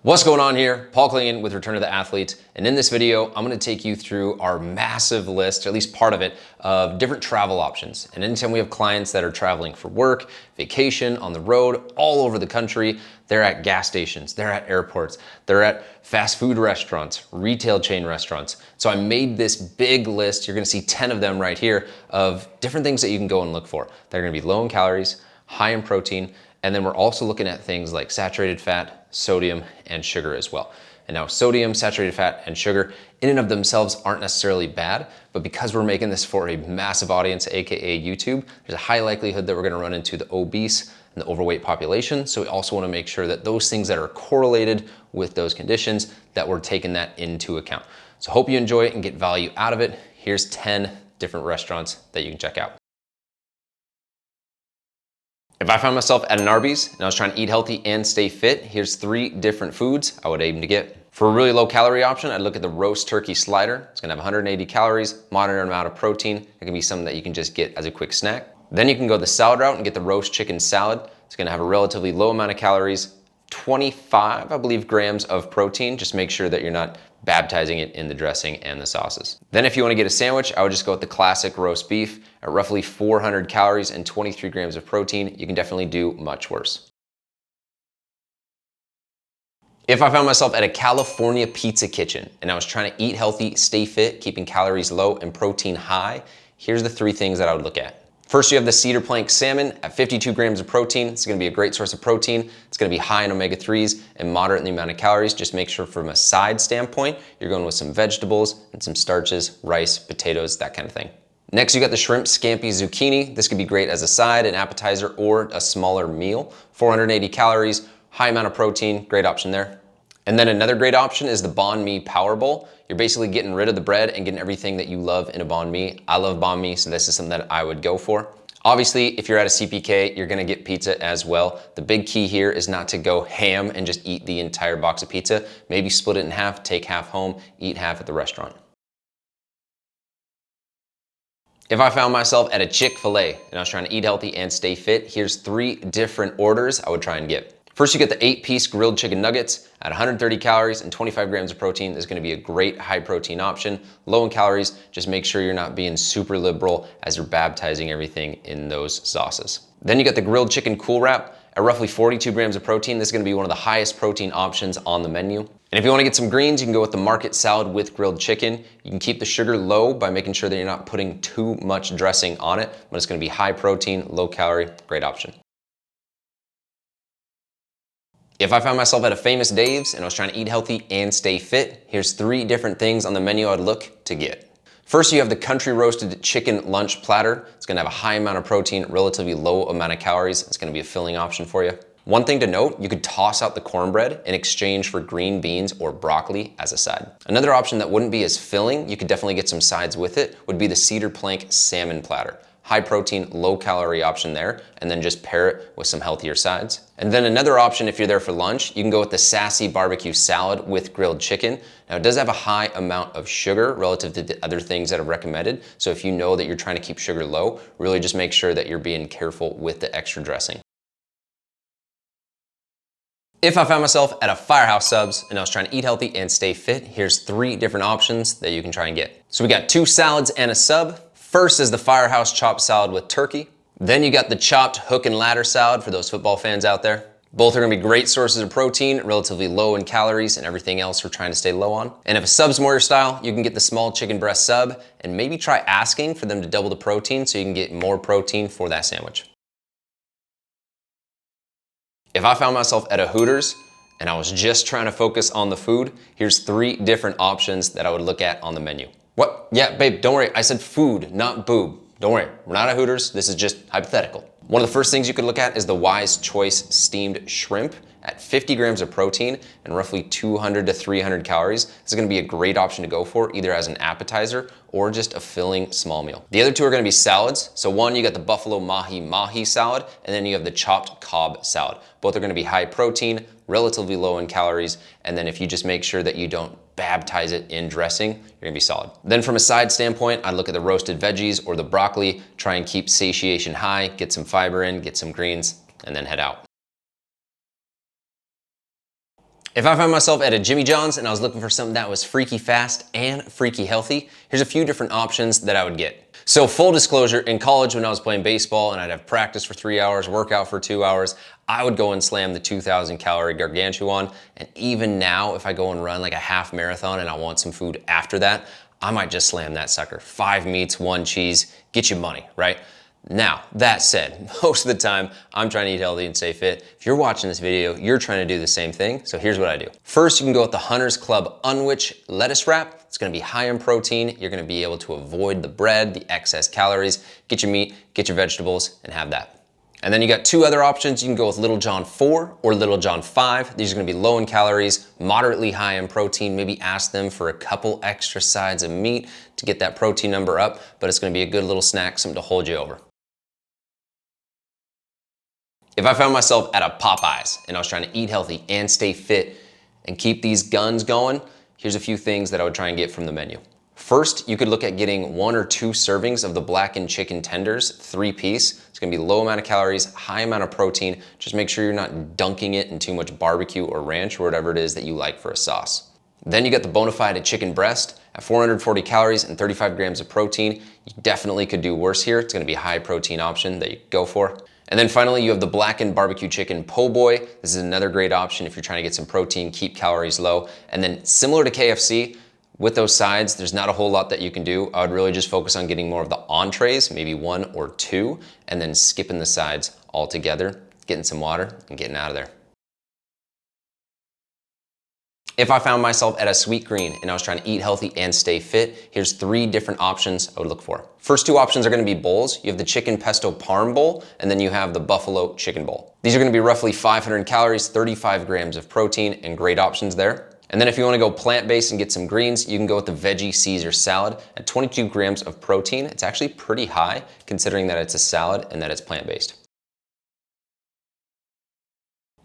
What's going on here? Paul Klingon with Return to the Athlete. And in this video, I'm gonna take you through our massive list, or at least part of it, of different travel options. And anytime we have clients that are traveling for work, vacation, on the road, all over the country, they're at gas stations, they're at airports, they're at fast food restaurants, retail chain restaurants. So I made this big list, you're gonna see 10 of them right here, of different things that you can go and look for. They're gonna be low in calories, high in protein, and then we're also looking at things like saturated fat, sodium, and sugar as well. And now sodium, saturated fat, and sugar in and of themselves aren't necessarily bad, but because we're making this for a massive audience, AKA YouTube, there's a high likelihood that we're gonna run into the obese and the overweight population. So we also wanna make sure that those things that are correlated with those conditions, that we're taking that into account. So hope you enjoy it and get value out of it. Here's 10 different restaurants that you can check out. If I found myself at an Arbys and I was trying to eat healthy and stay fit, here's 3 different foods I would aim to get. For a really low calorie option, I'd look at the roast turkey slider. It's gonna have 180 calories, moderate amount of protein. It can be something that you can just get as a quick snack. Then you can go the salad route and get the roast chicken salad. It's gonna have a relatively low amount of calories, 25, I believe, grams of protein. Just make sure that you're not baptizing it in the dressing and the sauces. Then if you wanna get a sandwich, I would just go with the classic roast beef at roughly 400 calories and 23 grams of protein. You can definitely do much worse. If I found myself at a California pizza kitchen and I was trying to eat healthy, stay fit, keeping calories low and protein high, here's the 3 things that I would look at. First, you have the cedar plank salmon at 52 grams of protein. It's gonna be a great source of protein. It's gonna be high in omega-3s and moderate in the amount of calories. Just make sure from a side standpoint, you're going with some vegetables and some starches, rice, potatoes, that kind of thing. Next, you got the shrimp scampi zucchini. This could be great as a side, an appetizer, or a smaller meal. 480 calories, high amount of protein, great option there. And then another great option is the banh mi power bowl. You're basically getting rid of the bread and getting everything that you love in a banh mi. I love banh mi, so this is something that I would go for. Obviously, if you're at a CPK, you're gonna get pizza as well. The big key here is not to go ham and just eat the entire box of pizza. Maybe split it in half, take half home, eat half at the restaurant. If I found myself at a Chick-fil-A and I was trying to eat healthy and stay fit, here's 3 different orders I would try and get. First, you get the 8-piece grilled chicken nuggets at 130 calories and 25 grams of protein. This is gonna be a great high protein option. Low in calories, just make sure you're not being super liberal as you're baptizing everything in those sauces. Then you got the grilled chicken cool wrap at roughly 42 grams of protein. This is gonna be one of the highest protein options on the menu. And if you wanna get some greens, you can go with the market salad with grilled chicken. You can keep the sugar low by making sure that you're not putting too much dressing on it, but it's gonna be high protein, low calorie, great option. If I found myself at a Famous Dave's and I was trying to eat healthy and stay fit, here's 3 different things on the menu I'd look to get. First, you have the country roasted chicken lunch platter. It's gonna have a high amount of protein, relatively low amount of calories. It's gonna be a filling option for you. One thing to note, you could toss out the cornbread in exchange for green beans or broccoli as a side. Another option that wouldn't be as filling, you could definitely get some sides with it, would be the cedar plank salmon platter. High protein, low calorie option there, and then just pair it with some healthier sides. And then another option, if you're there for lunch, you can go with the SASSY barbecue salad with grilled chicken. Now it does have a high amount of sugar relative to the other things that are recommended. So if you know that you're trying to keep sugar low, really just make sure that you're being careful with the extra dressing. If I found myself at a Firehouse Subs and I was trying to eat healthy and stay fit, here's 3 different options that you can try and get. So we got 2 salads and a sub. First is the Firehouse chopped salad with turkey. Then you got the chopped hook and ladder salad for those football fans out there. Both are gonna be great sources of protein, relatively low in calories and everything else we're trying to stay low on. And if a sub's more your style, you can get the small chicken breast sub and maybe try asking for them to double the protein so you can get more protein for that sandwich. If I found myself at a Hooters and I was just trying to focus on the food, here's 3 different options that I would look at on the menu. What? Yeah, babe, don't worry. I said food, not boob. Don't worry, we're not at Hooters. This is just hypothetical. One of the first things you could look at is the Wise Choice steamed shrimp at 50 grams of protein and roughly 200 to 300 calories. This is gonna be a great option to go for either as an appetizer or just a filling small meal. The other 2 are gonna be salads. So one, you got the buffalo mahi salad, and then you have the chopped cob salad. Both are gonna be high protein, relatively low in calories, and then if you just make sure that you don't baptize it in dressing, you're gonna be solid. Then from a side standpoint, I'd look at the roasted veggies or the broccoli, try and keep satiation high, get some fiber in, get some greens, and then head out. If I found myself at a Jimmy John's and I was looking for something that was freaky fast and freaky healthy, here's a few different options that I would get. So full disclosure, in college when I was playing baseball and I'd have practice for 3 hours, workout for 2 hours, I would go and slam the 2,000 calorie gargantuan. And even now, if I go and run like a half marathon and I want some food after that, I might just slam that sucker. 5 meats, 1 cheese, get you money, right? Now, that said, most of the time, I'm trying to eat healthy and stay fit. If you're watching this video, you're trying to do the same thing, so here's what I do. First, you can go with the Hunters Club UNWICH lettuce wrap. It's gonna be high in protein. You're gonna be able to avoid the bread, the excess calories, get your meat, get your vegetables, and have that. And then you got 2 other options. You can go with Little John 4 or Little John 5. These are gonna be low in calories, moderately high in protein. Maybe ask them for a couple extra sides of meat to get that protein number up, but it's gonna be a good little snack, something to hold you over. If I found myself at a Popeyes and I was trying to eat healthy and stay fit and keep these guns going, here's a few things that I would try and get from the menu. First, you could look at getting 1 or 2 servings of the blackened chicken tenders, 3-piece. It's gonna be low amount of calories, high amount of protein. Just make sure you're not dunking it in too much barbecue or ranch or whatever it is that you like for a sauce. Then you got the BONAFIDE chicken breast at 440 calories and 35 grams of protein. You definitely could do worse here. It's gonna be a high protein option that you go for. And then finally, you have the blackened barbecue chicken po' boy. This is another great option if you're trying to get some protein, keep calories low. And then similar to KFC, with those sides, there's not a whole lot that you can do. I would really just focus on getting more of the entrees, maybe 1 or 2, and then skipping the sides altogether, getting some water and getting out of there. If I found myself at a Sweetgreen and I was trying to eat healthy and stay fit, here's 3 different options I would look for. First 2 options are gonna be bowls. You have the chicken pesto PARM bowl, and then you have the buffalo chicken bowl. These are gonna be roughly 500 calories, 35 grams of protein, and great options there. And then if you wanna go plant-based and get some greens, you can go with the veggie Caesar salad at 22 grams of protein. It's actually pretty high considering that it's a salad and that it's plant-based.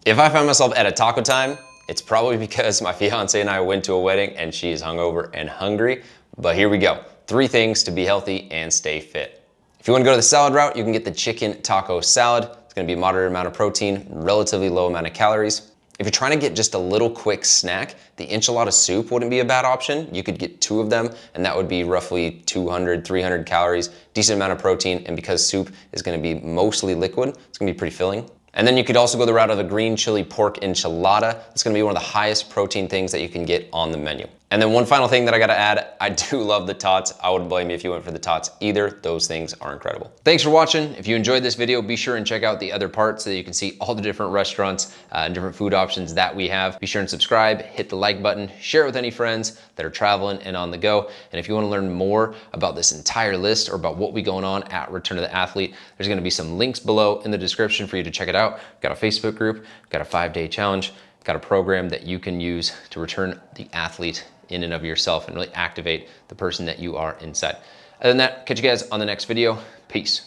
If I found myself at a taco time, it's probably because my fiance and I went to a wedding and she is hungover and hungry, but here we go. 3 things to be healthy and stay fit. If you wanna go to the salad route, you can get the chicken taco salad. It's gonna be a moderate amount of protein, relatively low amount of calories. If you're trying to get just a little quick snack, the enchilada soup wouldn't be a bad option. You could get 2 of them and that would be roughly 200, 300 calories, decent amount of protein, and because soup is gonna be mostly liquid, it's gonna be pretty filling. And then you could also go the route of the green chili pork enchilada. It's gonna be one of the highest protein things that you can get on the menu. And then one final thing that I gotta add, I do love the tots. I wouldn't blame you if you went for the tots either. Those things are incredible. Thanks for watching. If you enjoyed this video, be sure and check out the other parts so that you can see all the different restaurants and different food options that we have. Be sure and subscribe, hit the like button, share it with any friends that are traveling and on the go. And if you wanna learn more about this entire list or about what we going on at Return of the Athlete, there's gonna be some links below in the description for you to check it out. We've got a Facebook group, got a 5-day challenge, got a program that you can use to return the athlete in and of yourself and really activate the person that you are inside. Other than that, catch you guys on the next video. Peace.